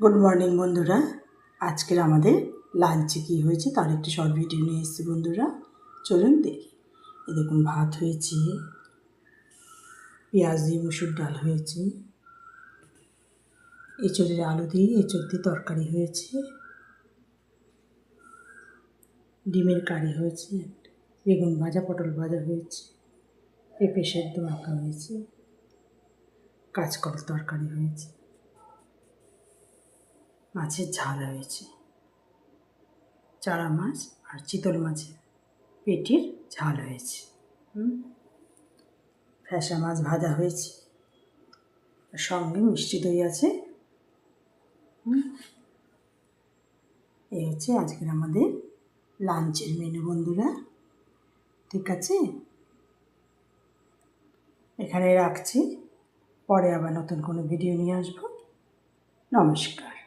Good morning বন্ধুরা। আজকের আমাদের লাঞ্চে কী হয়েছে তার একটি শর্ট ভিডিও নিয়ে এসেছি বন্ধুরা, চলুন দেখি। এই দেখুন, ভাত হয়েছে, পেঁয়াজ দিয়ে মুসুর ডাল হয়েছে, এঁচড়ের আলু দিয়ে এঁচড় দিয়ে তরকারি হয়েছে, ডিমের কারি হয়েছে, বেগুন ভাজা পটল ভাজা হয়েছে, পেঁপে সেদ্ধ মাখা হয়েছে, কাঁচকল তরকারি হয়েছে, মাছের ঝাল হয়েছে, চারা মাছ আর চিতল মাছের পেটির ঝাল হয়েছে, ফ্যাসা মাছ ভাজা হয়েছে, সঙ্গে মিষ্টি দই আছে। এই হচ্ছে আজকের আমাদের লাঞ্চের মেনু বন্ধুরা। ঠিক আছে, এখানে রাখছি, পরে আবার নতুন কোনো ভিডিও নিয়ে আসবো। নমস্কার।